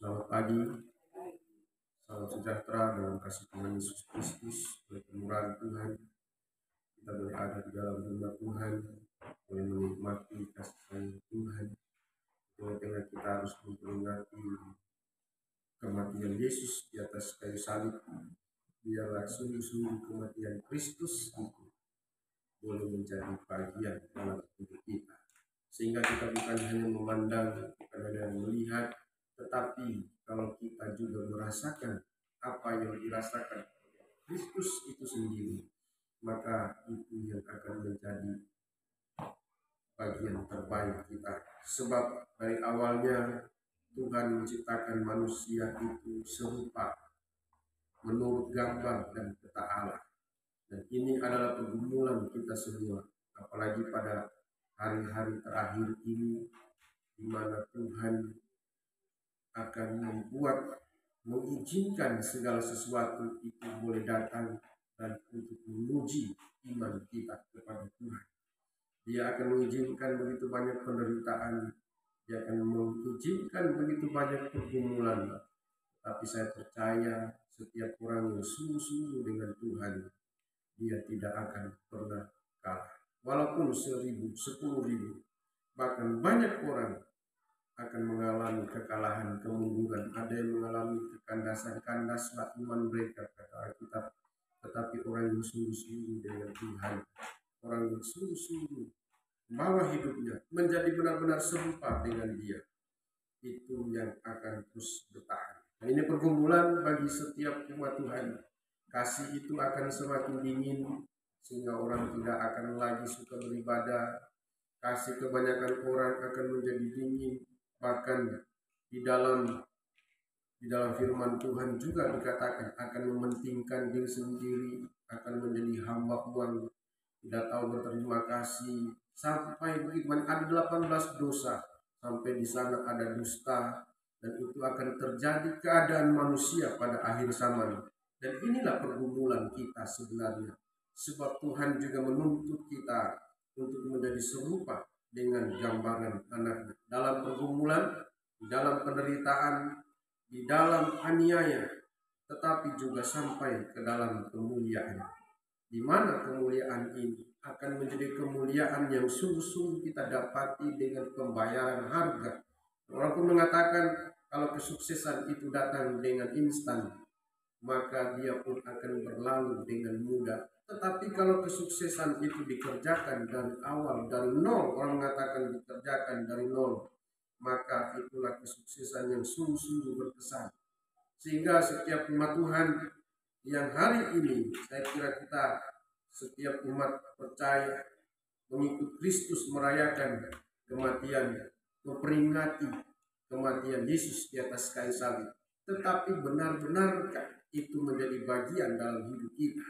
Selamat pagi, salam sejahtera dalam kasih Tuhan Yesus Kristus. Oleh kemurahan Tuhan, kita boleh ada di dalam rumah Tuhan, boleh menikmati kasih sayang Tuhan. Di tengah-tengah kita harus memperingati kematian Yesus di atas kayu salib. Biarlah sungguh-sungguh kematian Kristus itu boleh menjadi bagian dalam hidup kita. Sehingga kita bukan hanya memandang, bukan hanya melihat, tetapi kalau kita juga merasakan apa yang dirasakan Kristus itu sendiri, maka itu yang akan menjadi bagian terbaik kita. Sebab dari awalnya Tuhan menciptakan manusia itu serupa menurut gambar dan peta Allah. Dan ini adalah pergumulan kita semua, apalagi pada hari-hari terakhir ini, di mana Tuhan akan mengizinkan segala sesuatu itu boleh datang dan untuk menguji iman kita kepada Tuhan. Dia akan mengizinkan begitu banyak penderitaan, dia akan mengizinkan begitu banyak pergumulan. Tapi saya percaya setiap orang yang sungguh-sungguh dengan Tuhan, dia tidak akan pernah kalah. Walaupun 1.000, 10.000, bahkan banyak orang akan mengalami kekalahan, kemunduran. Ada yang mengalami kandaslah iman mereka, kata Alkitab. Tetapi orang yang sungguh-sungguh dengan Tuhan, orang yang sungguh-sungguh membawa hidupnya menjadi benar-benar serupa dengan Dia, itu yang akan terus bertahan. Nah, ini pergumulan bagi setiap umat Tuhan. Kasih itu akan semakin dingin, sehingga orang tidak akan lagi suka beribadah. Kasih kebanyakan orang akan menjadi dingin. Bahkan di dalam firman Tuhan juga dikatakan akan mementingkan diri sendiri, akan menjadi hamba uang, tidak tahu berterima kasih, sampai begitu ada 18 dosa, sampai di sana ada dusta, dan itu akan terjadi keadaan manusia pada akhir zaman. Dan inilah pergumulan kita sebenarnya, sebab Tuhan juga menuntut kita untuk menjadi serupa dengan gambaran anaknya. Dalam pergumulan, di dalam penderitaan, di dalam aniaya, tetapi juga sampai ke dalam kemuliaan. Di mana kemuliaan ini akan menjadi kemuliaan yang sungguh-sungguh kita dapati dengan pembayaran harga. Orang pun mengatakan kalau kesuksesan itu datang dengan instan, maka dia pun akan berlalu dengan mudah. Tetapi kalau kesuksesan itu dikerjakan dari awal, dari nol, orang mengatakan dikerjakan dari nol, maka itulah kesuksesan yang sungguh-sungguh berkesan. Sehingga setiap umat Tuhan yang hari ini, saya kira kita setiap umat percaya mengikut Kristus merayakan kematiannya, memperingati kematian Yesus di atas kayu salib. Tetapi benar-benarkah itu menjadi bagian dalam hidup kita?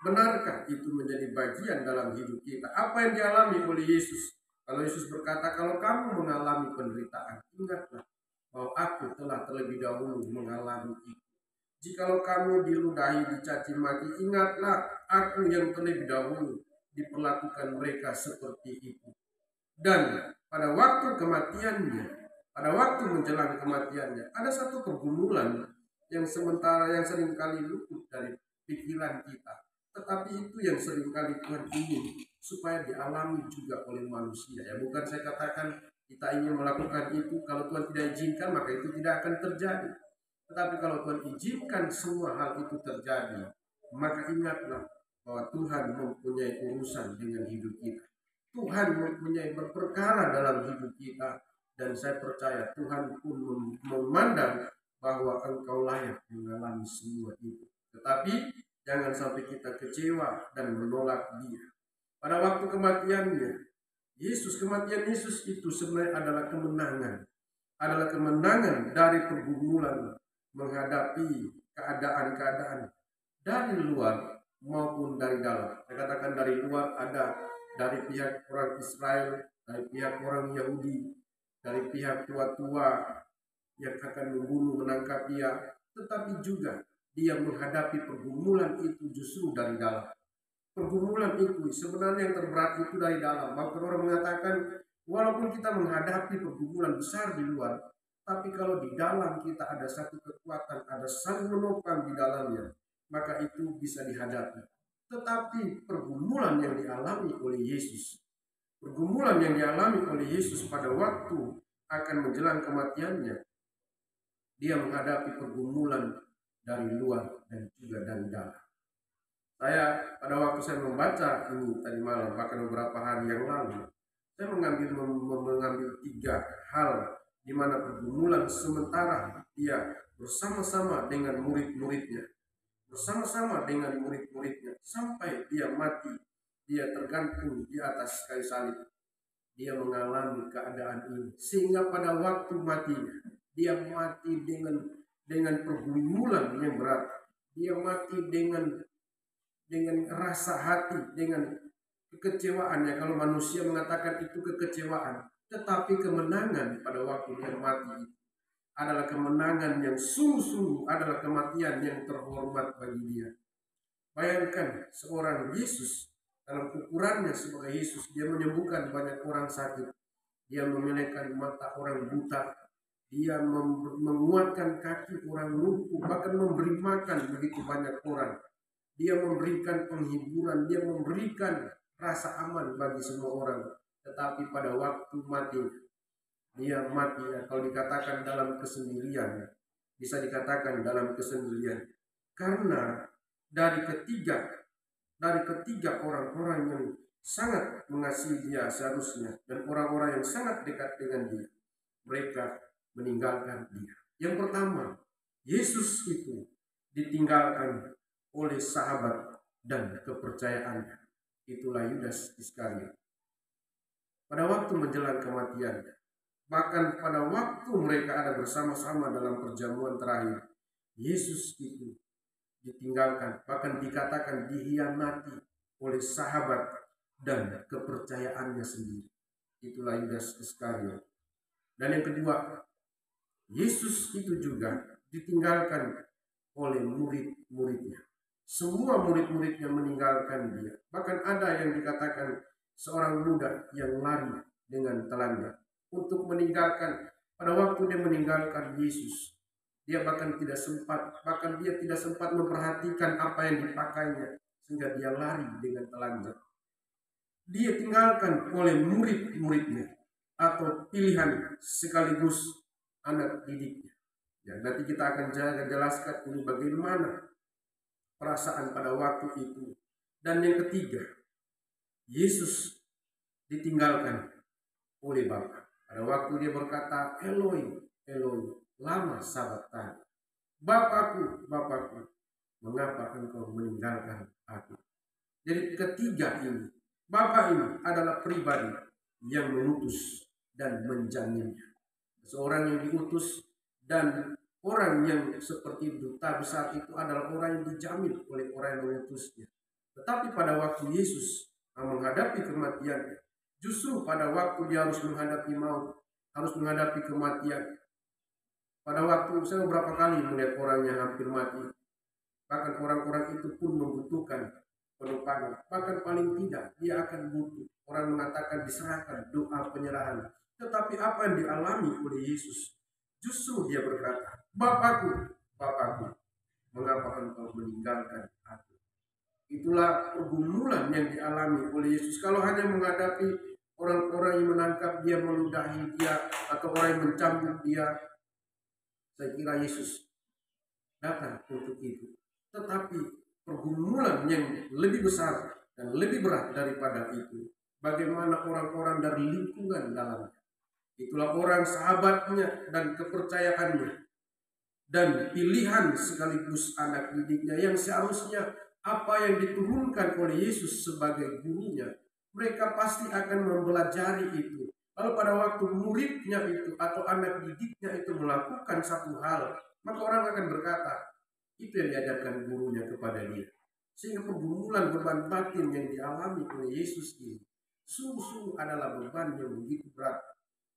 Benarkah itu menjadi bagian dalam hidup kita? Apa yang dialami oleh Yesus? Kalau Yesus berkata, kalau kamu mengalami penderitaan, ingatlah bahwa aku telah terlebih dahulu mengalami itu. Jikalau kamu diludahi, dicaci maki, ingatlah aku yang terlebih dahulu diperlakukan mereka seperti itu. Dan pada waktu kematiannya, pada waktu menjelang kematiannya, ada satu pergumulan yang seringkali luput dari pikiran kita. Tetapi itu yang seringkali Tuhan ingin supaya dialami juga oleh manusia. Ya, bukan saya katakan kita ingin melakukan itu, kalau Tuhan tidak izinkan maka itu tidak akan terjadi. Tetapi kalau Tuhan izinkan semua hal itu terjadi, maka ingatlah bahwa Tuhan mempunyai urusan dengan hidup kita. Tuhan mempunyai berperkara dalam hidup kita. Dan saya percaya Tuhan pun memandang bahwa engkau layak mengalami semua itu. Tetapi jangan sampai kita kecewa dan menolak Dia. Pada waktu kematiannya, kematian Yesus itu sebenarnya adalah kemenangan. Adalah kemenangan dari pergumulan menghadapi keadaan-keadaan dari luar maupun dari dalam. Saya katakan dari luar ada dari pihak orang Israel, dari pihak orang Yahudi, dari pihak tua-tua yang akan membunuh, menangkap Dia, tetapi juga Dia menghadapi pergumulan itu justru dari dalam. Pergumulan itu sebenarnya yang terberat itu dari dalam. Bahkan orang mengatakan walaupun kita menghadapi pergumulan besar di luar, Tapi kalau di dalam kita ada satu kekuatan, ada saling menopang di dalamnya, maka itu bisa dihadapi. Tetapi pergumulan yang dialami oleh Yesus, pergumulan yang dialami oleh Yesus pada waktu akan menjelang kematiannya, dia menghadapi pergumulan dari luar dan juga dari dalam. Pada waktu saya membaca ini tadi malam, bahkan beberapa hari yang lalu, saya mengambil 3 hal di mana pergumulan sementara dia bersama-sama dengan murid-muridnya, sampai dia mati, dia tergantung di atas kayu salib. Dia mengalami keadaan ini sehingga pada waktu matinya dia mati dengan pergumulan yang berat. Dia mati dengan rasa hati, dengan kekecewaannya. Kalau manusia mengatakan itu kekecewaan, tetapi kemenangan pada waktu dia mati adalah kemenangan yang sungguh-sungguh, adalah kematian yang terhormat bagi dia. Bayangkan seorang Yesus, dalam ukurannya sebagai Yesus, dia menyembuhkan banyak orang sakit, dia memelihara mata orang buta, dia menguatkan kaki orang lumpuh, bahkan memberi makan begitu banyak orang. Dia memberikan penghiburan, dia memberikan rasa aman bagi semua orang. Tetapi pada waktu mati, dia mati, kalau dikatakan dalam kesendirian, bisa dikatakan dalam kesendirian. Karena dari ketiga orang-orang yang sangat mengasihi dia seharusnya, dan orang-orang yang sangat dekat dengan dia, mereka meninggalkan dia. Yang pertama, Yesus itu ditinggalkan oleh sahabat dan kepercayaannya. Itulah Yudas Iskariot. Pada waktu menjelang kematiannya, bahkan pada waktu mereka ada bersama-sama dalam perjamuan terakhir, Yesus itu ditinggalkan, bahkan dikatakan dihianati oleh sahabat dan kepercayaannya sendiri. Itulah Yudas Iskariot. Dan yang kedua, Yesus itu juga ditinggalkan oleh murid-muridnya. Semua murid-muridnya meninggalkan dia. Bahkan ada yang dikatakan seorang muda yang lari dengan telanjang untuk meninggalkan. Pada waktu dia meninggalkan Yesus, dia dia tidak sempat memperhatikan apa yang dipakainya, sehingga dia lari dengan telanjang. Dia tinggalkan oleh murid-muridnya atau pilihan sekaligus anak didiknya. Ya, nanti kita akan jelaskan ini bagaimana perasaan pada waktu itu. Dan yang ketiga, Yesus ditinggalkan oleh Bapa. Pada waktu dia berkata, Eloi, Eloi, lama sabachthani. Bapakku, Bapakku, mengapa engkau meninggalkan aku? Jadi ketiga ini, Bapa ini adalah pribadi yang mengutus dan menjaminnya. Seorang yang diutus dan orang yang seperti duta besar itu adalah orang yang dijamin oleh orang yang mengutusnya. Tetapi pada waktu Yesus menghadapi kematiannya, justru pada waktu dia harus menghadapi maut, harus menghadapi kematian. Pada waktu saya beberapa kali melihat orang yang hampir mati, bahkan orang-orang itu pun membutuhkan penopang. Bahkan paling tidak dia akan butuh. Orang mengatakan diserahkan, doa penyerahan. Tetapi apa yang dialami oleh Yesus, justru dia berkata, Bapakku, Bapakku, mengapa engkau meninggalkan aku? Itulah pergumulan yang dialami oleh Yesus. Kalau hanya menghadapi orang-orang yang menangkap dia, meludahi dia, atau orang yang mencambuk dia, saya kira Yesus datang untuk itu. Tetapi pergumulan yang lebih besar dan lebih berat daripada itu, bagaimana orang-orang dari lingkungan dalamnya. Itulah orang sahabatnya dan kepercayaannya dan pilihan sekaligus anak didiknya yang seharusnya apa yang diturunkan oleh Yesus sebagai gurunya, mereka pasti akan mempelajari itu. Lalu pada waktu muridnya itu atau anak didiknya itu melakukan satu hal, maka orang akan berkata, itu yang diajarkan gurunya kepada dia. Sehingga pergumulan beban batin yang dialami oleh Yesus ini sungguh-sungguh adalah beban yang begitu berat.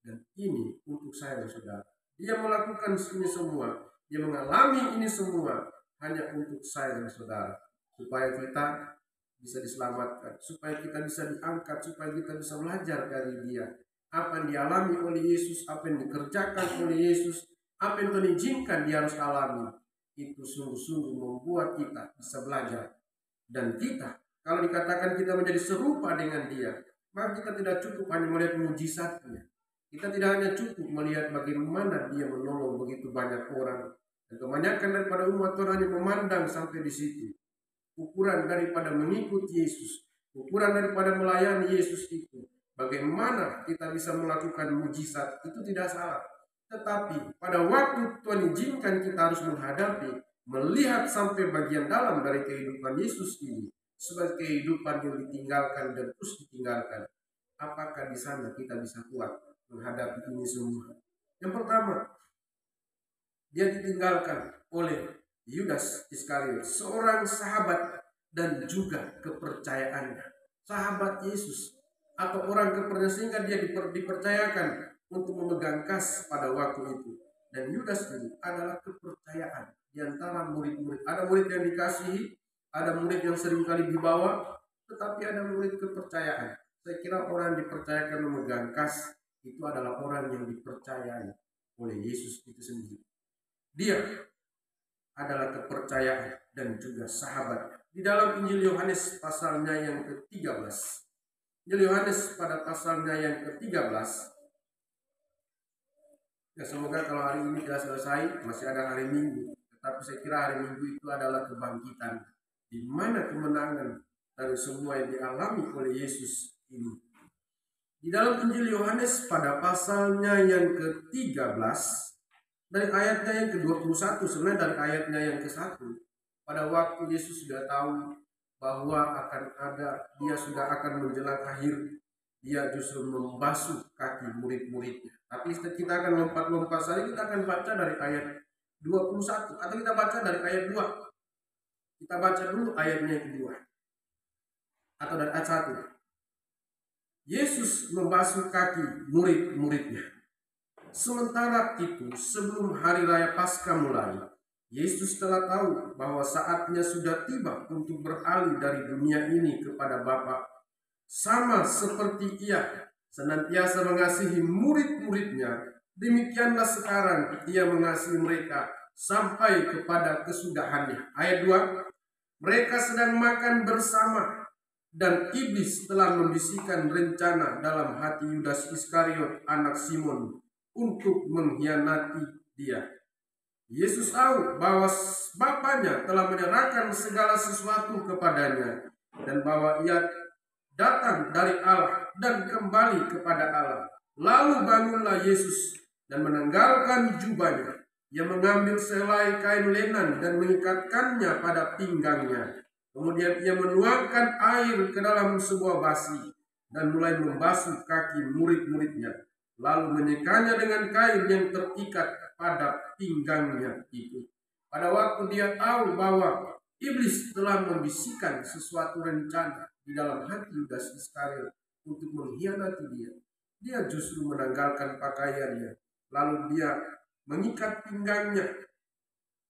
Dan ini untuk saya dan saudara. Dia melakukan ini semua, dia mengalami ini semua hanya untuk saya dan saudara, supaya kita bisa diselamatkan, supaya kita bisa diangkat, supaya kita bisa belajar dari dia. apa yang dialami oleh Yesus, apa yang dikerjakan oleh Yesus, apa yang Tuhan izinkan dia harus alami, itu sungguh-sungguh membuat kita bisa belajar. Dan kita, kalau dikatakan kita menjadi serupa dengan dia, maka kita tidak cukup hanya melihat mujizatnya. Kita tidak hanya cukup melihat bagaimana dia menolong begitu banyak orang. Dan kebanyakan daripada umat Tuhan hanya memandang sampai di situ. Ukuran daripada mengikuti Yesus, ukuran daripada melayani Yesus itu, bagaimana kita bisa melakukan mujizat, itu tidak salah. Tetapi pada waktu Tuhan izinkan kita harus menghadapi, melihat sampai bagian dalam dari kehidupan Yesus ini, sebagai kehidupan yang ditinggalkan dan terus ditinggalkan, apakah di sana kita bisa kuat menghadapi ini semua? Yang pertama, dia ditinggalkan oleh Yudas Iskariot, seorang sahabat dan juga kepercayaannya. Sahabat Yesus atau orang kepercayaan, sehingga dia dipercayakan untuk memegang kas pada waktu itu. Dan Yudas ini adalah kepercayaan di antara murid-murid. Ada murid yang dikasihi, ada murid yang seringkali dibawa, tetapi ada murid kepercayaan. Saya kira orang yang dipercayakan memegang kas itu adalah orang yang dipercayai oleh Yesus itu sendiri. Dia adalah kepercayaan dan juga sahabat. Di dalam Injil Yohanes pasalnya yang ke-13. Injil Yohanes pada pasalnya yang ke-13. Ya, semoga kalau hari ini tidak selesai, masih ada hari Minggu. Tetapi saya kira hari Minggu itu adalah kebangkitan, di mana kemenangan dari semua yang dialami oleh Yesus ini. Di dalam Injil Yohanes pada pasalnya yang ke-13, dari ayatnya yang ke-21, sebenarnya dari ayatnya yang ke-1, pada waktu Yesus sudah tahu bahwa dia sudah akan menjelang akhir, dia justru membasuh kaki murid-muridnya. Tapi kita akan lompat-lompat saja, kita akan baca dari ayat 21, atau kita baca dari ayat 2. Kita baca dulu ayatnya yang kedua, atau dari ayat 1. Yesus membasuh kaki murid-muridnya. Sementara itu, sebelum hari raya Paskah mulai, Yesus telah tahu bahwa saatnya sudah tiba untuk beralih dari dunia ini kepada Bapa. Sama seperti Ia senantiasa mengasihi murid-muridnya, demikianlah sekarang Ia mengasihi mereka sampai kepada kesudahannya. Ayat 2, mereka sedang makan bersama, dan iblis telah membisikkan rencana dalam hati Yudas Iskariot, anak Simon, untuk mengkhianati dia. Yesus tahu bahwa Bapanya telah menyerahkan segala sesuatu kepadanya, dan bahwa Ia datang dari Allah dan kembali kepada Allah. Lalu bangunlah Yesus dan menanggalkan jubahnya. Ia mengambil sehelai kain lenan dan mengikatkannya pada pinggangnya. Kemudian Ia menuangkan air ke dalam sebuah basi dan mulai membasuh kaki murid-muridnya, lalu menyekanya dengan kain yang terikat pada pinggangnya itu. Pada waktu dia tahu bahwa iblis telah membisikkan sesuatu rencana di dalam hati Yudas Iskariot untuk mengkhianati dia, dia justru menanggalkan pakaiannya, lalu dia mengikat pinggangnya,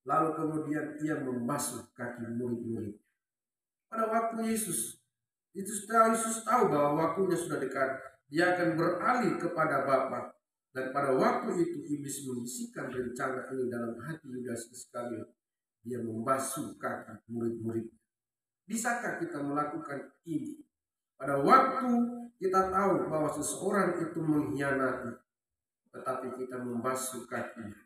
lalu kemudian ia membasuh kaki murid-murid. Pada waktu Yesus tahu bahwa waktunya sudah dekat, dia akan beralih kepada Bapa. Dan pada waktu itu iblis membisikkan rencana ini dalam hati Yudas Iskariot. Dia membasuh kaki murid-murid. Bisakah kita melakukan ini? Pada waktu kita tahu bahwa seseorang itu mengkhianati, tetapi kita membasuh kakinya.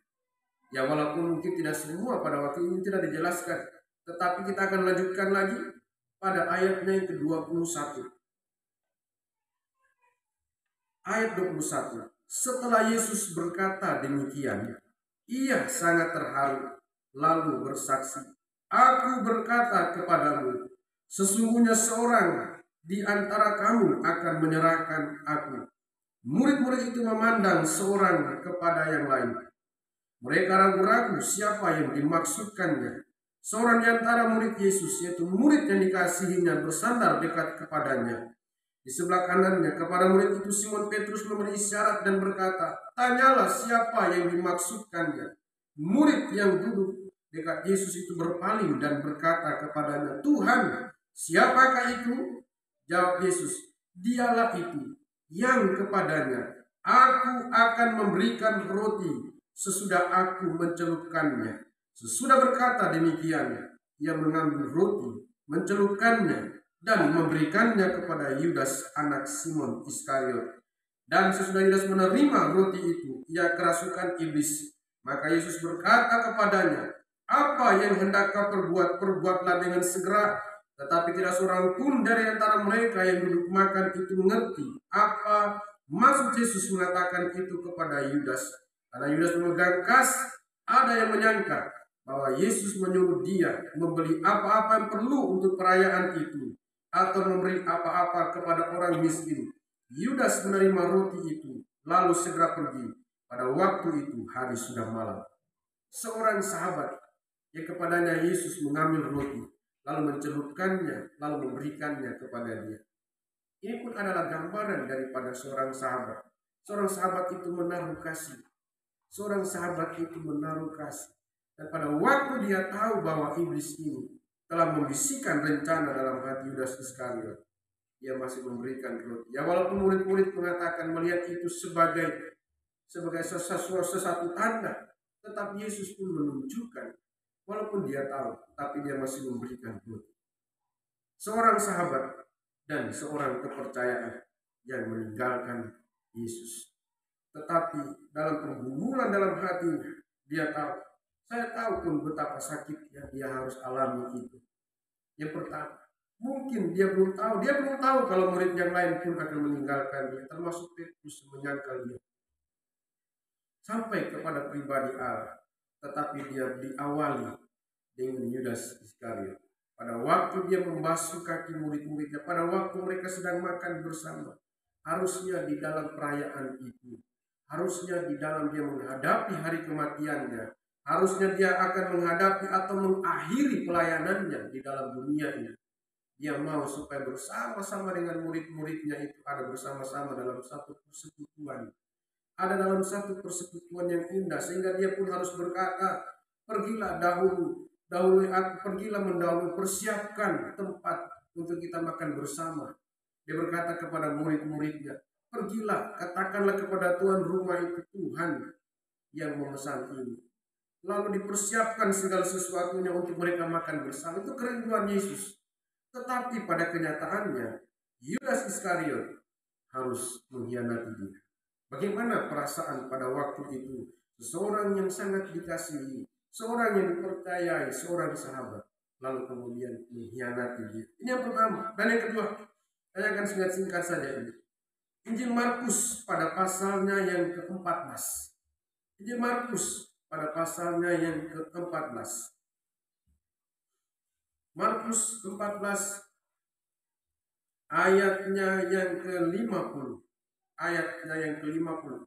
Ya, walaupun mungkin tidak semua pada waktu ini tidak dijelaskan, tetapi kita akan lanjutkan lagi pada ayatnya yang ke-21. Ayat 21. Setelah Yesus berkata demikian, Ia sangat terharu, lalu bersaksi, Aku berkata kepadamu, sesungguhnya seorang di antara kamu akan menyerahkan aku. Murid-murid itu memandang seorang kepada yang lain. Mereka ragu-ragu siapa yang dimaksudkannya. Seorang di antara murid Yesus, yaitu murid yang dikasihinya, bersandar dekat kepadanya. Di sebelah kanannya kepada murid itu Simon Petrus memberi isyarat dan berkata, Tanyalah siapa yang dimaksudkannya. Murid yang duduk dekat Yesus itu berpaling dan berkata kepadanya, Tuhan, siapakah itu? Jawab Yesus, Dialah itu yang kepadanya Aku akan memberikan roti sesudah aku mencelupkannya. Sesudah berkata demikian, ia mengambil roti, mencelupkannya, dan memberikannya kepada Yudas anak Simon Iskariot. Dan sesudah Yudas menerima roti itu, ia kerasukan iblis. Maka Yesus berkata kepadanya, apa yang hendak kau perbuat, perbuatlah dengan segera. Tetapi tidak seorang pun dari antara mereka yang duduk makan itu mengerti apa maksud Yesus mengatakan itu kepada Yudas. Karena Yudas memegang kas, ada yang menyangka bahwa Yesus menyuruh dia membeli apa-apa yang perlu untuk perayaan itu, atau memberi apa-apa kepada orang miskin. Yudas menerima roti itu, lalu segera pergi. Pada waktu itu hari sudah malam. Seorang sahabat yang kepadanya Yesus mengambil roti, lalu mencelupkannya, lalu memberikannya kepada dia. Ini pun adalah gambaran daripada seorang sahabat. Seorang sahabat itu menaruh kasih. Seorang sahabat itu menaruh kasih. Dan pada waktu dia tahu bahwa iblis ini telah membisikkan rencana dalam hati Yudas Iskariot, dia masih memberikan roti. Ya, walaupun murid-murid mengatakan melihat itu sebagai sesuatu tanda, tetapi Yesus pun menunjukkan, walaupun dia tahu, tapi dia masih memberikan roti. Seorang sahabat dan seorang kepercayaan yang meninggalkan Yesus. Tetapi dalam pergumulan dalam hatinya, dia tahu, saya tahu pun betapa sakitnya dia harus alami itu. Yang pertama, mungkin dia belum tahu kalau murid yang lain pun akan meninggalkan dia, termasuk Petrus menyangkal dia. Sampai kepada pribadi Allah, tetapi dia diawali dengan Yudas Iskariot. Pada waktu dia membasuh kaki murid-muridnya, pada waktu mereka sedang makan bersama, harusnya di dalam perayaan itu, harusnya di dalam dia menghadapi hari kematiannya, harusnya dia akan menghadapi atau mengakhiri pelayanannya di dalam dunia ini. Dia mau supaya bersama-sama dengan murid-muridnya itu ada bersama-sama dalam satu persekutuan. Ada dalam satu persekutuan yang indah, sehingga dia pun harus berkata, pergilah pergilah mendahului, persiapkan tempat untuk kita makan bersama. Dia berkata kepada murid-muridnya, pergilah, katakanlah kepada tuan rumah itu, Tuhan yang memesan ini. Lalu dipersiapkan segala sesuatunya untuk mereka makan bersama. Itu kerinduan Yesus. Tetapi pada kenyataannya, Yudas Iskariot harus mengkhianati dia. Bagaimana perasaan pada waktu itu seseorang yang sangat dikasihi, seorang yang dipercayai, seorang sahabat, lalu kemudian mengkhianati dia. Ini yang pertama. Dan yang kedua, saya akan singkat saja ini. Injil Markus pada pasalnya yang ke-14. Injil Markus pada pasalnya yang ke-14. Markus 14 ayatnya yang ke-50. Ayatnya yang ke-50.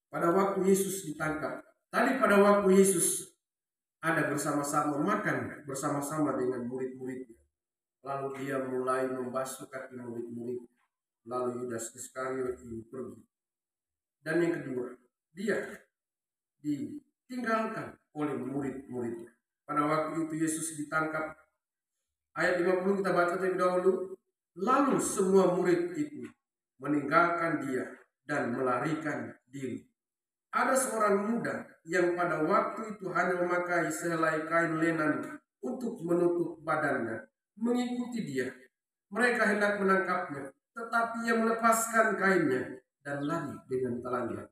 Pada waktu Yesus ditangkap. Tadi pada waktu Yesus ada bersama-sama makan bersama-sama dengan murid-muridnya. Lalu dia mulai membasuh kaki murid-murid. Lalu Yudas Iskariot ini pergi. Dan yang kedua, dia ditinggalkan oleh murid-muridnya. Pada waktu itu Yesus ditangkap. Ayat 50 kita baca terlebih dahulu. Lalu semua murid itu meninggalkan dia dan melarikan diri. Ada seorang muda yang pada waktu itu hanya memakai sehelai kain lenan untuk menutup badannya, mengikuti dia. Mereka hendak menangkapnya, tetapi ia melepaskan kainnya dan lari dengan telanjang.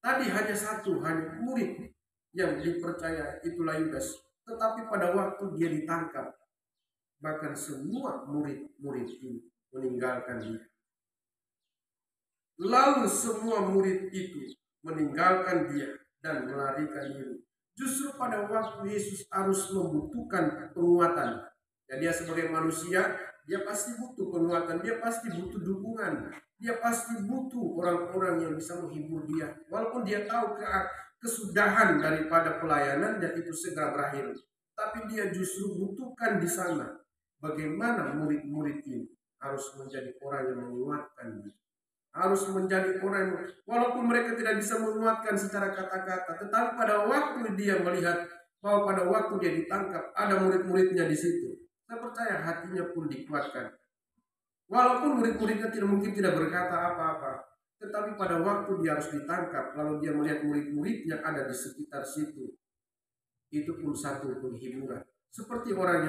Tadi hanya murid yang dipercaya, itulah Yudas. Tetapi pada waktu dia ditangkap, bahkan semua murid-murid ini meninggalkan dia. Lalu semua murid itu meninggalkan dia dan melarikan diri. Justru pada waktu Yesus harus membutuhkan penguatan. Dan dia sebagai manusia, dia pasti butuh penguatan, dia pasti butuh dukungan, dia pasti butuh orang-orang yang bisa menghibur dia. Walaupun dia tahu kesudahan daripada pelayanan dan itu segera berakhir, tapi dia justru butuhkan di sana. Bagaimana murid-murid ini harus menjadi orang yang menguatkan dia. Harus menjadi orang yang, walaupun mereka tidak bisa menguatkan secara kata-kata, tetapi pada waktu dia melihat bahwa pada waktu dia ditangkap ada murid-muridnya di situ. Saya percaya hatinya pun dikuatkan. Walaupun murid-muridnya mungkin tidak berkata apa-apa, tetapi pada waktu dia harus ditangkap, lalu dia melihat murid-muridnya ada di sekitar situ, itu pun satu penghiburan. Seperti orang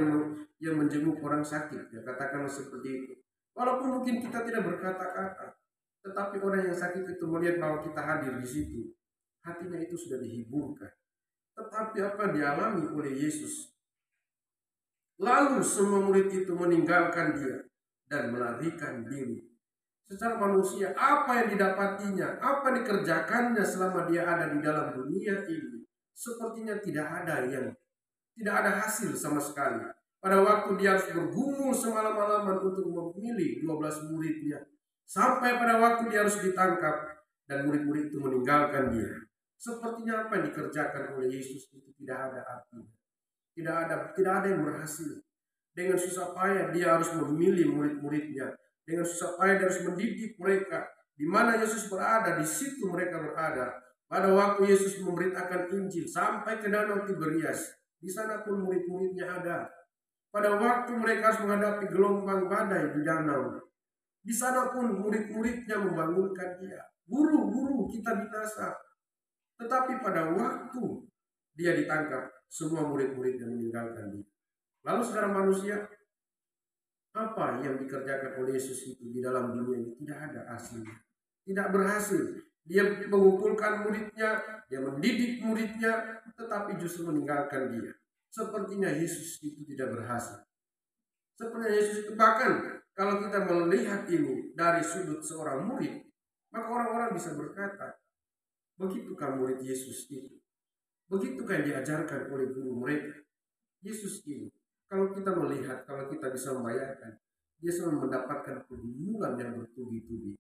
yang menjenguk orang sakit, ya katakanlah seperti itu. Walaupun mungkin kita tidak berkata-kata, tetapi orang yang sakit itu melihat bahwa kita hadir di situ, hatinya itu sudah dihiburkan. Tetapi apa dialami oleh Yesus? Lalu semua murid itu meninggalkan dia dan melarikan diri. Secara manusia, apa yang didapatinya, apa yang dikerjakannya selama dia ada di dalam dunia ini, sepertinya tidak ada hasil sama sekali. Pada waktu dia harus bergumul semalam-malaman untuk memilih 12 muridnya, sampai pada waktu dia harus ditangkap dan murid-murid itu meninggalkan dia. Sepertinya apa yang dikerjakan oleh Yesus itu tidak ada artinya. Tidak ada yang berhasil. Dengan susah payah dia harus memilih murid-muridnya. Dengan susah payah dia harus mendidik mereka. Di mana Yesus berada, di situ mereka berada. Pada waktu Yesus memberitakan Injil sampai ke Danau Tiberias, di sana pun murid-muridnya ada. Pada waktu mereka harus menghadapi gelombang badai di danau, di sana pun murid-muridnya membangunkan dia. Guru, kita binasa. Tetapi pada waktu dia ditangkap, semua murid-muridnya meninggalkan dia. Lalu saudara manusia, apa yang dikerjakan oleh Yesus itu di dalam dunia ini? Tidak ada hasilnya. Tidak berhasil. Dia mengumpulkan muridnya, dia mendidik muridnya, tetapi justru meninggalkan dia. Sepertinya Yesus itu tidak berhasil. Sepertinya Yesus itu bahkan kalau kita melihat ini dari sudut seorang murid, maka orang-orang bisa berkata, begitukah murid Yesus itu? Begitukah yang diajarkan oleh guru mereka? Yesus ini, kalau kita melihat, kalau kita bisa membayangkan, dia selalu mendapatkan pergumulan yang bertubi-tubi.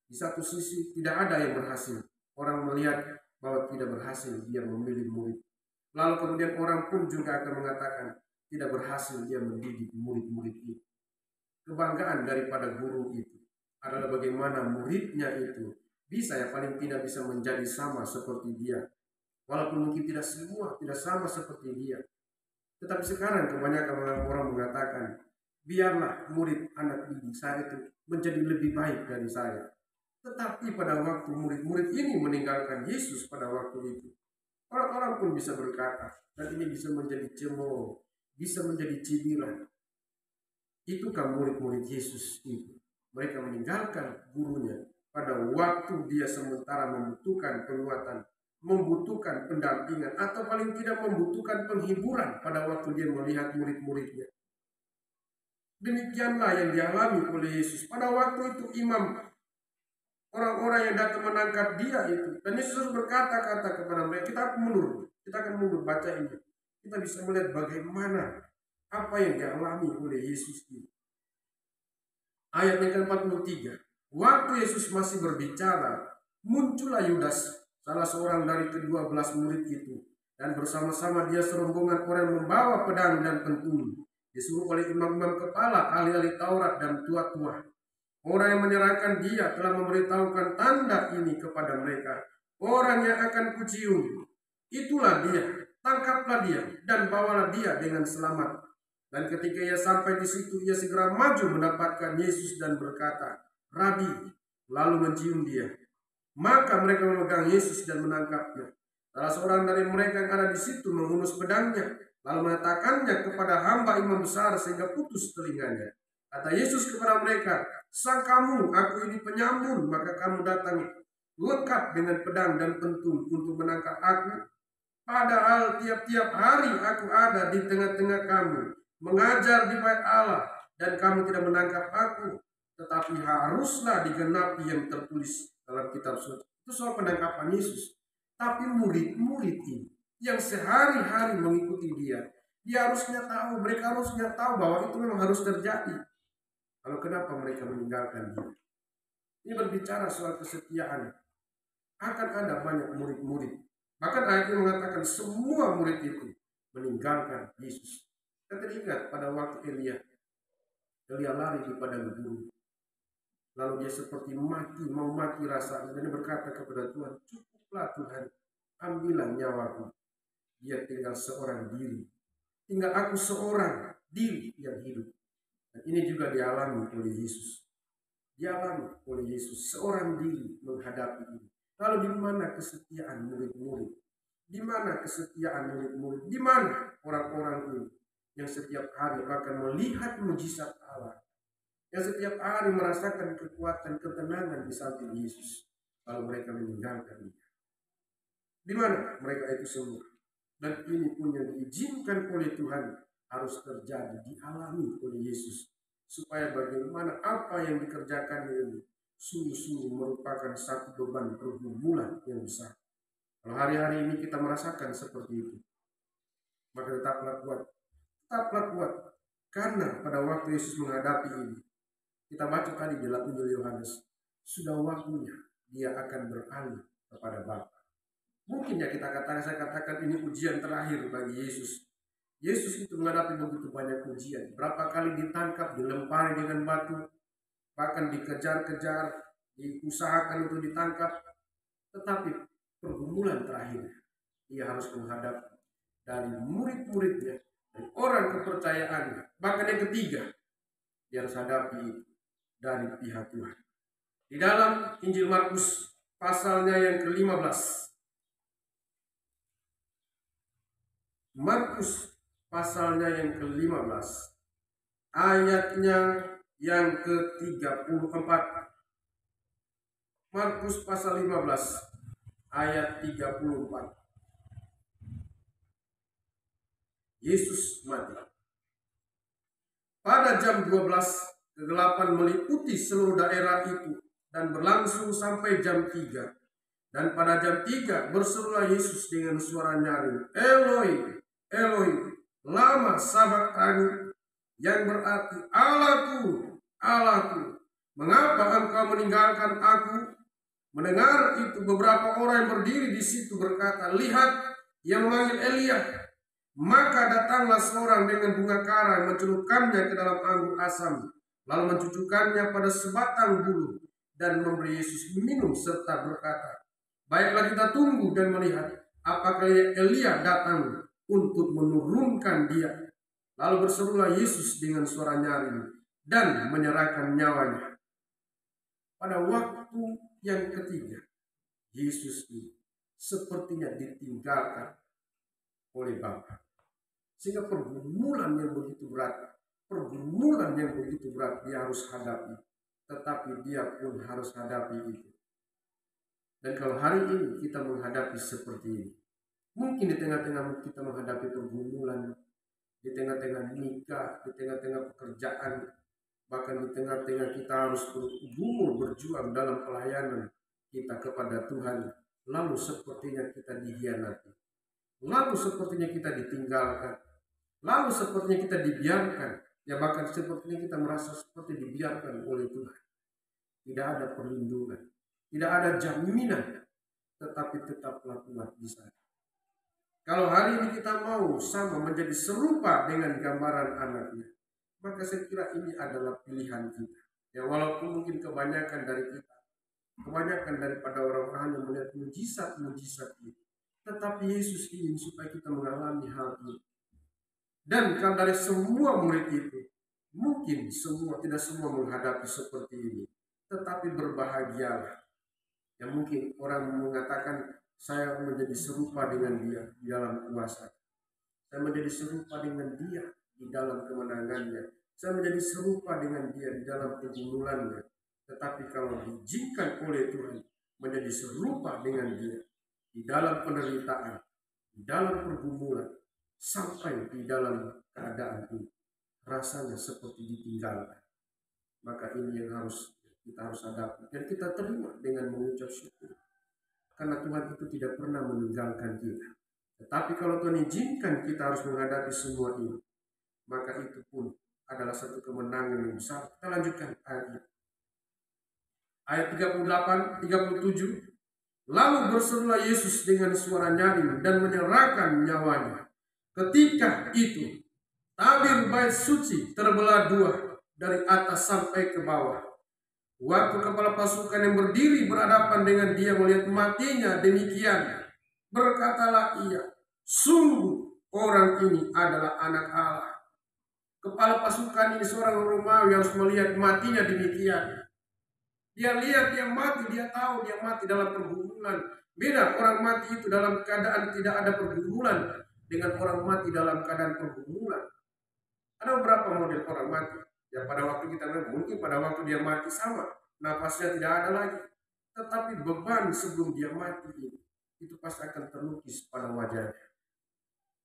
Di satu sisi tidak ada yang berhasil. Orang melihat bahwa tidak berhasil, dia memilih murid. Lalu kemudian orang pun juga akan mengatakan tidak berhasil dia mendidik murid-murid itu. Kebanggaan daripada guru itu adalah bagaimana muridnya itu bisa paling tidak bisa menjadi sama seperti dia. Walaupun mungkin tidak semua, tidak sama seperti dia. Tetapi sekarang kebanyakan orang mengatakan, biarlah murid anak didik saya itu menjadi lebih baik dari saya. Tetapi pada waktu murid-murid ini meninggalkan Yesus pada waktu itu, orang-orang pun bisa berkata, dan ini bisa menjadi cemooh, bisa menjadi cibiran. Itukah murid-murid Yesus itu? Mereka meninggalkan gurunya pada waktu dia sementara membutuhkan penguatan, membutuhkan pendampingan, atau paling tidak membutuhkan penghiburan pada waktu dia melihat murid-muridnya. Demikianlah yang dialami oleh Yesus. Pada waktu itu imam, orang-orang yang datang menangkap dia itu, dan Yesus berkata-kata kepada mereka, kita akan mundur baca ini. Kita bisa melihat bagaimana apa yang dialami oleh Yesus ini. Ayat yang ke-43. Waktu Yesus masih berbicara, muncullah Yudas, salah seorang dari ke-12 murid itu, dan bersama-sama dia serombongan orang yang membawa pedang dan pentulu, disuruh oleh imam-imam kepala, ahli-ahli Taurat dan tua-tua. Orang yang menyerahkan dia telah memberitahukan tanda ini kepada mereka. Orang yang akan kucium, itulah dia. Tangkaplah dia dan bawalah dia dengan selamat. Dan ketika ia sampai di situ, ia segera maju mendapatkan Yesus dan berkata, Rabi, lalu mencium dia. Maka mereka memegang Yesus dan menangkapnya. Salah seorang dari mereka yang ada di situ menghunus pedangnya, lalu menatakannya kepada hamba imam besar sehingga putus telinganya. Kata Yesus kepada mereka, sang kamu, aku ini penyamun, maka kamu datang lengkap dengan pedang dan pentung untuk menangkap aku. Padahal tiap-tiap hari aku ada di tengah-tengah kamu, mengajar di bait Allah, dan kamu tidak menangkap aku. Tetapi haruslah digenapi yang tertulis dalam kitab suci. Itu soal penangkapan Yesus. Tapi murid-murid ini yang sehari-hari mengikuti dia, mereka harusnya tahu bahwa itu memang harus terjadi. Lalu kenapa mereka meninggalkan dia? Ini berbicara soal kesetiaan. Akan ada banyak murid-murid. Bahkan ayatnya mengatakan semua murid itu meninggalkan Yesus. Kita teringat pada waktu Elia lari di padang gurun. Lalu dia seperti mau mati rasanya. Dan dia berkata kepada Tuhan, cukuplah Tuhan, ambillah nyawaku. Dia tinggal seorang diri. Tinggal aku seorang. diri yang hidup. Dan ini juga dialami oleh Yesus. Dialami oleh Yesus, seorang diri menghadapi ini. Lalu di mana kesetiaan murid-murid? Di mana kesetiaan murid-murid? Di mana orang-orang ini yang setiap hari akan melihat mujizat Allah, yang setiap hari merasakan kekuatan, ketenangan di samping Yesus, lalu mereka meninggalkan Dia? Di mana mereka itu semua? Dan ini pun yang diizinkan oleh Tuhan harus terjadi, dialami oleh Yesus, supaya bagaimana apa yang dikerjakan ini sungguh-sungguh merupakan satu beban pergumulan yang besar. Kalau hari-hari ini kita merasakan seperti itu, maka tetaplah kuat. Tetaplah kuat. Karena pada waktu Yesus menghadapi ini, kita baca tadi dalam Injil Yohanes, sudah waktunya Dia akan beralih kepada Bapa. Mungkin ya saya katakan ini ujian terakhir bagi Yesus. Yesus itu menghadapi begitu banyak ujian. Berapa kali ditangkap, dilempari dengan batu, bahkan dikejar-kejar, diusahakan untuk ditangkap. Tetapi pergumulan terakhir, Ia harus menghadapi dari murid-muridnya, dari orang kepercayaannya. Bahkan yang ketiga, Dia harus hadapi dari pihak Tuhan. Di dalam Injil Markus pasalnya yang ke-15. Markus pasalnya yang ke-15, ayatnya yang ke-34. Markus pasal 15 ayat 34. Yesus mati. Pada jam 12, kegelapan meliputi seluruh daerah itu dan berlangsung sampai jam 3. Dan pada jam 3 berserulah Yesus dengan suara nyaring, Eloi, Eloi, lama sabachthani, yang berarti Allahku, Allahku, mengapa engkau meninggalkan aku? Mendengar itu beberapa orang yang berdiri di situ berkata, lihat, yang memanggil Elia. Maka datanglah seorang dengan bunga karang, mencelupkannya ke dalam anggur asam, lalu mencucukkannya pada sebatang bulu dan memberi Yesus minum serta berkata, baiklah kita tunggu dan melihat apakah Elia datang untuk menurunkan dia. Lalu berserulah Yesus dengan suara nyaring dan menyerahkan nyawanya. Pada waktu yang ketiga, Yesus ini sepertinya ditinggalkan oleh Bapa. Sehingga pergumulan yang begitu berat, dia harus hadapi. Tetapi dia pun harus hadapi itu. Dan kalau hari ini kita menghadapi seperti ini, mungkin di tengah-tengah kita menghadapi pergumulan, di tengah-tengah nikah, di tengah-tengah pekerjaan, bahkan di tengah-tengah kita harus berjuang dalam pelayanan kita kepada Tuhan. Lalu sepertinya kita dihianati, lalu sepertinya kita ditinggalkan, lalu sepertinya kita dibiarkan, ya bahkan sepertinya kita merasa seperti dibiarkan oleh Tuhan. Tidak ada perlindungan, tidak ada jaminan, tetapi tetaplah kuat di sana. Kalau hari ini kita mau sama menjadi serupa dengan gambaran anaknya, maka saya kira ini adalah pilihan kita. Ya walaupun mungkin kebanyakan daripada orang-orang yang melihat mujizat ini, tetapi Yesus ingin supaya kita mengalami hal ini. Dan kalau dari semua murid itu, mungkin tidak semua menghadapi seperti ini, tetapi berbahagialah. Yang mungkin orang mengatakan, saya menjadi serupa dengan dia di dalam kuasa. Saya menjadi serupa dengan dia di dalam kemenangannya. Saya menjadi serupa dengan dia di dalam pergumulannya. Tetapi kalau diizinkan oleh Tuhan menjadi serupa dengan dia di dalam penderitaan, di dalam pergumulan, sampai di dalam keadaan ini, rasanya seperti ditinggalkan. Maka ini yang kita harus hadapi dan kita terima dengan mengucap syukur. Karena Tuhan itu tidak pernah meninggalkan kita. Tetapi kalau Tuhan izinkan kita harus menghadapi semua ini, maka itu pun adalah satu kemenangan yang besar. Kita lanjutkan ayat 37. Lalu berserulah Yesus dengan suara nyaring dan menyerahkan nyawanya. Ketika itu, tabir bait suci terbelah dua dari atas sampai ke bawah. Waktu kepala pasukan yang berdiri berhadapan dengan dia melihat matinya demikian, berkatalah ia, sungguh orang ini adalah anak Allah. Kepala pasukan ini seorang Romawi harus melihat matinya demikian. Dia lihat dia mati, dia tahu dia mati dalam pergumulan. Beda orang mati itu dalam keadaan tidak ada pergumulan dengan orang mati dalam keadaan pergumulan. Ada beberapa model orang mati. Ya pada waktu kita mungkin pada waktu dia mati sama, napasnya tidak ada lagi. Tetapi beban sebelum dia mati itu pasti akan terlukis pada wajahnya.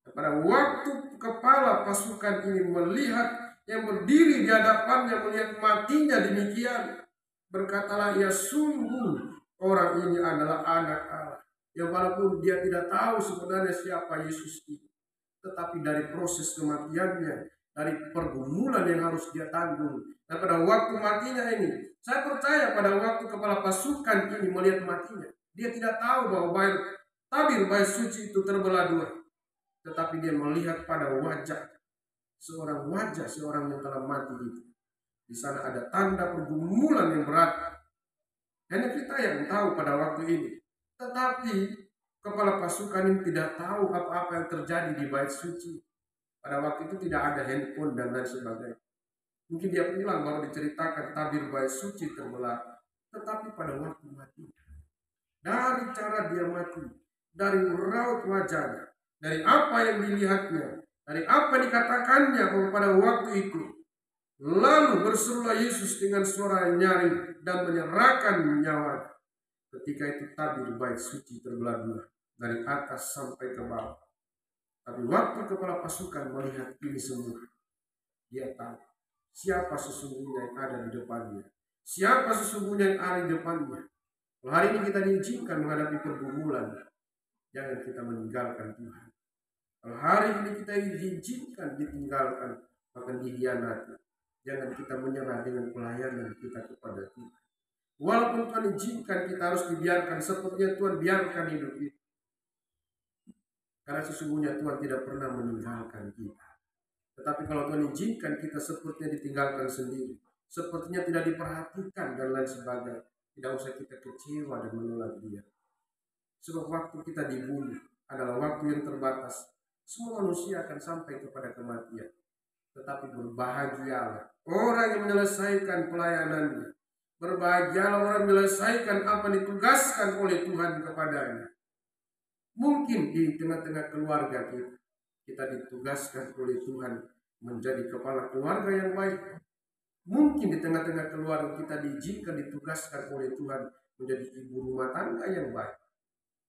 Pada waktu kepala pasukan ini melihat yang berdiri di hadapannya melihat matinya demikian, berkatalah ia, sungguh orang ini adalah anak Allah. Yang walaupun dia tidak tahu sebenarnya siapa Yesus itu, tetapi dari proses kematiannya, dari pergumulan yang harus dia tanggung, dan pada waktu matinya ini, saya percaya pada waktu kepala pasukan ini melihat matinya, dia tidak tahu bahwa tabir bait suci itu terbelah dua. Tetapi dia melihat pada wajah seorang yang telah mati itu. Di sana ada tanda pergumulan yang berat. Hanya kita yang tahu pada waktu ini. Tetapi kepala pasukan ini tidak tahu apa-apa yang terjadi di bait suci. Pada waktu itu tidak ada handphone dan lain sebagainya. Mungkin dia pulang baru diceritakan tabir bait suci terbelah. Tetapi pada waktu mati, dari cara dia mati, dari raut wajahnya, dari apa yang dilihatnya, dari apa yang dikatakannya pada waktu itu, lalu berserulah Yesus dengan suara nyaring dan menyerahkan nyawa. Ketika itu tabir bait suci terbelah dua dari atas sampai ke bawah. Tapi waktu kepala pasukan melihat ini semua, dia tahu siapa sesungguhnya yang ada di depannya, siapa sesungguhnya yang ada di depannya. Kalau hari ini kita diizinkan menghadapi pergumulan, jangan kita meninggalkan Tuhan. Kalau hari ini kita diizinkan ditinggalkan, bahkan dihianati, jangan kita menyerah dengan pelayanan kita kepada Tuhan. Walaupun Tuhan izinkan, kita harus dibiarkan sepertinya Tuhan biarkan hidup kita. Karena sesungguhnya Tuhan tidak pernah meninggalkan kita. Tetapi kalau Tuhan izinkan, kita sepertinya ditinggalkan sendiri, sepertinya tidak diperhatikan dan lain sebagainya, tidak usah kita kecewa dan menolak Dia. Sebab waktu kita di bumi adalah waktu yang terbatas. Semua manusia akan sampai kepada kematian. Tetapi berbahagialah orang yang menyelesaikan pelayanannya. Berbahagialah orang yang menyelesaikan apa yang ditugaskan oleh Tuhan kepadanya. Mungkin di tengah-tengah keluarga kita ditugaskan oleh Tuhan menjadi kepala keluarga yang baik. Mungkin di tengah-tengah keluarga kita diizinkan ditugaskan oleh Tuhan menjadi ibu rumah tangga yang baik.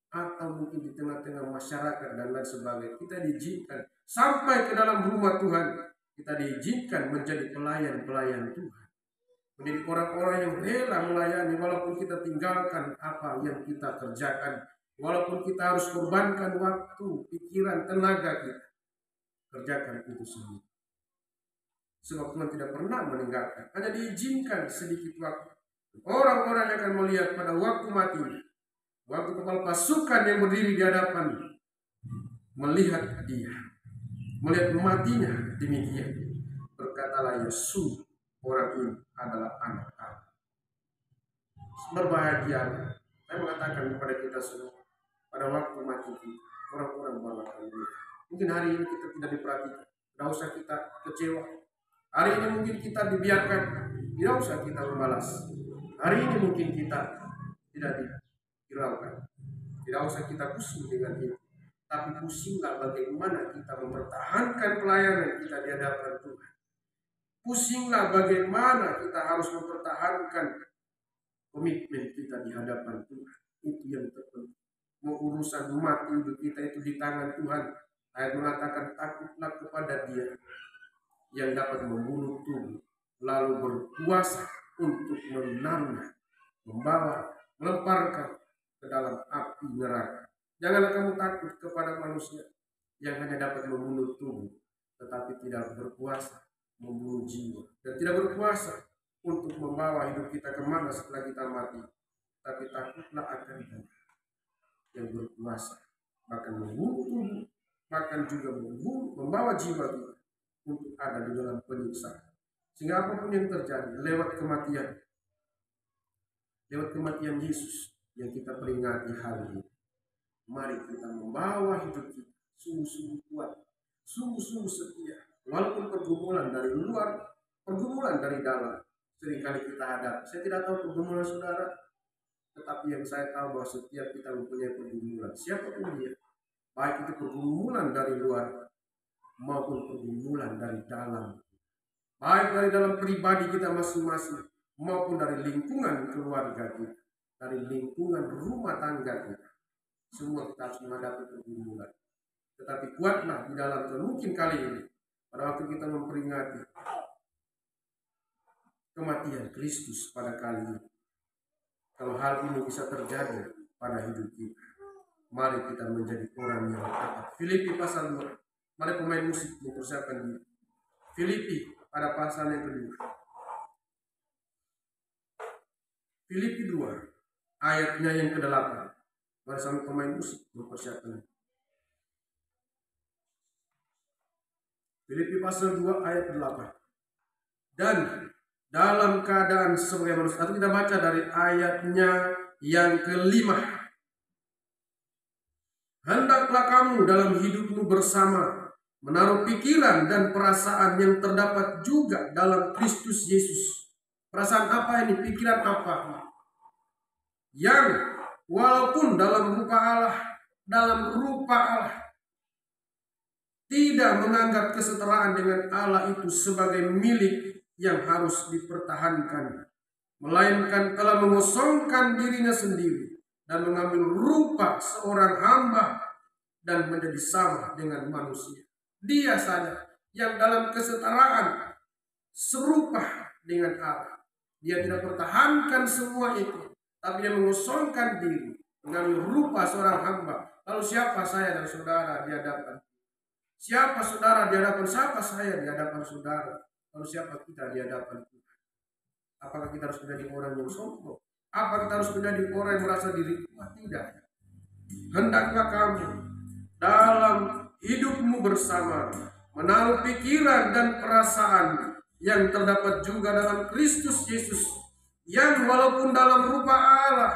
Atau mungkin di tengah-tengah masyarakat dan lain sebagainya, kita diizinkan sampai ke dalam rumah Tuhan, kita diizinkan menjadi pelayan-pelayan Tuhan, menjadi orang-orang yang rela melayani walaupun kita tinggalkan apa yang kita kerjakan, walaupun kita harus korbankan waktu, pikiran, tenaga kita, kerjakan itu semua. Sebab Tuhan tidak pernah meninggalkan, hanya diizinkan sedikit waktu. Orang-orang yang akan melihat pada waktu matinya, waktu kepala pasukan yang berdiri di hadapan melihat dia, melihat matinya demikian, berkatalah Yesus, orang ini adalah anak Allah. Berbahagialah. Saya mengatakan kepada kita semua, pada waktu mati kita, orang-orang berlaku dia. Mungkin hari ini kita tidak diperhatikan, tidak usah kita kecewa. Hari ini mungkin kita dibiarkan, tidak usah kita membalas. Hari ini mungkin kita tidak hiraukan. Tidak usah kita pusing dengan itu. Tapi pusinglah bagaimana kita mempertahankan pelayanan kita di hadapan Tuhan. Pusinglah bagaimana kita harus mempertahankan komitmen kita di hadapan Tuhan. Itu yang terpenting. Mau urusan umat hidup kita itu di tangan Tuhan. Ayat mengatakan takutlah kepada Dia yang dapat membunuh tubuh, lalu berkuasa untuk menaruhnya, membawa, melemparkan ke dalam api neraka. Janganlah kamu takut kepada manusia yang hanya dapat membunuh tubuh, tetapi tidak berkuasa membunuh jiwa, dan tidak berkuasa untuk membawa hidup kita kemana setelah kita mati. Tapi takutlah akan Dia yang berkuasa, bahkan membunuh tubuh, bahkan juga membawa jiwa kita untuk ada di dalam penyiksaan. Sehingga apapun yang terjadi lewat kematian Yesus yang kita peringati hari ini, mari kita membawa hidup kita sungguh-sungguh kuat, sungguh-sungguh setia, Walaupun pergumulan dari luar, pergumulan dari dalam, seringkali kita hadapi. Saya tidak tahu pergumulan saudara, tetapi yang saya tahu bahwa setiap kita mempunyai pergumulan, siapapun dia, baik itu pergumulan dari luar maupun pergumulan dari dalam, baik dari dalam pribadi kita masing-masing maupun dari lingkungan keluarga kita, dari lingkungan rumah tangga kita. Semua kita harus menghadapi pergumulan. Tetapi kuatlah di dalam Tuhan. Mungkin kali ini, pada waktu kita memperingati kematian Kristus pada kali ini, kalau hal ini bisa terjadi pada hidup kita, mari kita menjadi orang yang taat. Filipi pasal 2. Mari pemain musik mempersiapkan diri. Filipi pada pasal yang kedua. Filipi 2 ayatnya yang ke-8. Mari sama pemain musik mempersiapkan diri. Filipi pasal 2 ayat 8. Dan dalam keadaan sebagai manusia, atau kita baca dari ayatnya yang ke-5. Hendaklah kamu dalam hidupmu bersama menaruh pikiran dan perasaan yang terdapat juga dalam Kristus Yesus. Perasaan apa ini? Pikiran apa? Yang walaupun dalam rupa Allah, tidak menganggap kesetaraan dengan Allah itu sebagai milik yang harus dipertahankan, melainkan telah mengosongkan dirinya sendiri dan mengambil rupa seorang hamba dan menjadi sama dengan manusia. Dia saja yang dalam kesetaraan serupa dengan Allah. Dia tidak pertahankan semua itu, tapi dia mengosongkan diri, mengambil rupa seorang hamba. Lalu siapa saya dan saudara di hadapan? Siapa saudara di hadapan? Siapa saya di hadapan saudara? Lalu siapa kita di hadapan Tuhan? Apakah kita harus menjadi orang yang sombong? Apa kita harus menjadi orang yang merasa diri kuat? Tidak. Hendaklah kamu dalam hidupmu bersama menaruh pikiran dan perasaan yang terdapat juga dalam Kristus Yesus, yang walaupun dalam rupa Allah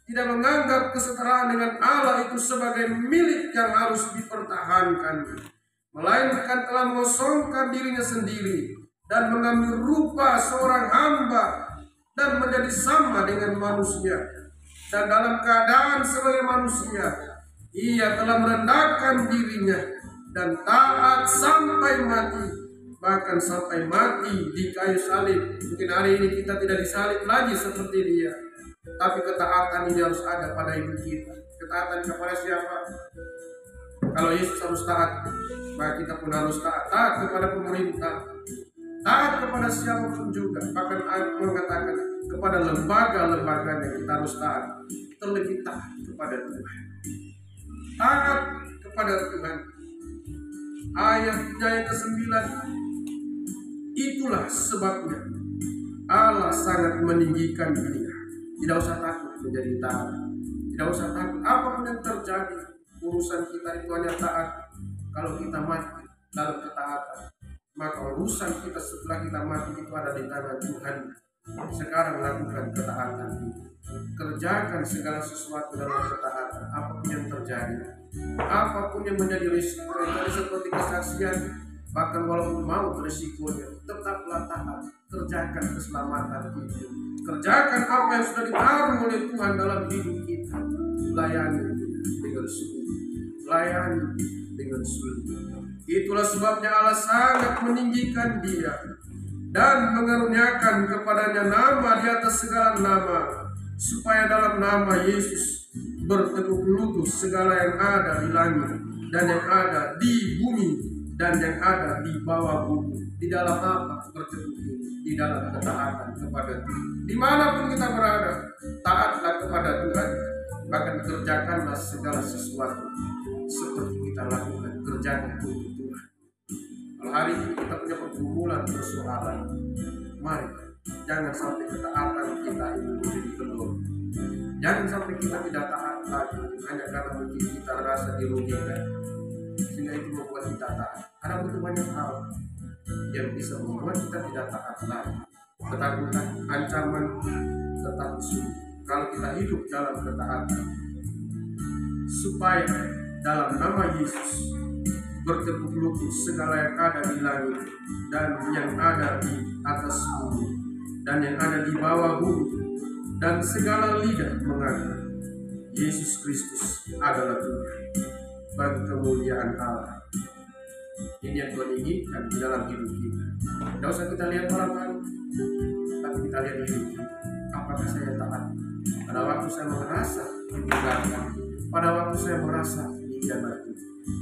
tidak menganggap kesetaraan dengan Allah itu sebagai milik yang harus dipertahankan, melainkan telah mengosongkan dirinya sendiri dan mengambil rupa seorang hamba dan menjadi sama dengan manusia. Dan dalam keadaan sebagai manusia, ia telah merendahkan dirinya dan taat sampai mati, bahkan sampai mati di kayu salib. Mungkin hari ini kita tidak disalib lagi seperti dia, tapi ketaatan ini harus ada pada hidup kita. Ketaatan kepada siapa? Kalau Yesus harus taat, maka kita pun harus taat. Taat kepada pemerintah, taat kepada siapapun juga. Bahkan aku mengatakan kepada lembaga-lembaganya kita harus taat. Terlebih taat kepada Tuhan. Taat kepada Tuhan. Ayatnya yang ke-9. Itulah sebabnya Allah sangat meninggikan dia. Tidak usah takut menjadi taat. Tidak usah takut apapun yang terjadi. Urusan kita itu hanya taat. Kalau kita mati dalam ketaatan, maka urusan kita setelah kita mati itu ada di tangan Tuhan. Sekarang lakukan ketaatan itu. Kerjakan segala sesuatu dalam ketaatan. Apapun yang terjadi, apapun yang menjadi risiko, yang seperti kesaksian, bahkan walaupun maut risikonya, tetaplah taat. Kerjakan keselamatan itu. Kerjakan apa yang sudah ditaruh oleh Tuhan dalam hidup kita. Layani dengan sungguh. Layani dengan sungguh. Itulah sebabnya Allah sangat meninggikan dia dan mengaruniakan kepadanya nama di atas segala nama, supaya dalam nama Yesus berteguh lutut segala yang ada di langit dan yang ada di bumi dan yang ada di bawah bumi. Di dalam apa berteguh? Di dalam ketaatan kepada Tuhan. Dimanapun kita berada, taatlah kepada Tuhan. Bahkan kerjakanlah segala sesuatu seperti kita lakukan, kerjakan untuk Tuhan. Kalau hari ini kita punya pergumulan, persoalan, mari jangan sampai ketaatan kita itu menjadi kendor. Jangan sampai kita tidak taat lagi hanya karena mungkin kita rasa dirugikan, sehingga itu membuat kita taat. Karena begitu banyak hal yang bisa membuat kita tidak taat lagi. Ketakutan, ancaman, tetapi sungguh kalau kita hidup dalam ketaatan, supaya dalam nama Yesus bertekuk lutut segala yang ada di langit dan yang ada di atas bumi dan yang ada di bawah bumi, dan segala lidah mengaku Yesus Kristus adalah Tuhan, bagi kemuliaan Allah. Ini yang Tuhan inginkan di dalam hidup kita. Tidak usah kita lihat orang lain, tapi kita lihat hidup kita. Apakah saya taat? Pada waktu saya merasa ditinggalkan, pada waktu saya merasa dihianati,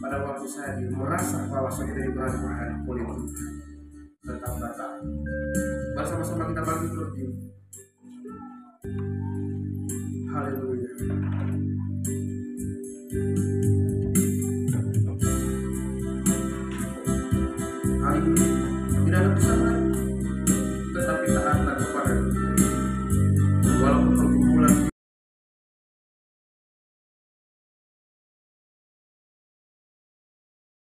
pada waktu saya merasa bahwa saya tidak diperhatikan oleh Tuhan, tetap bertahan. Mari sama-sama kita bangkit berdiri.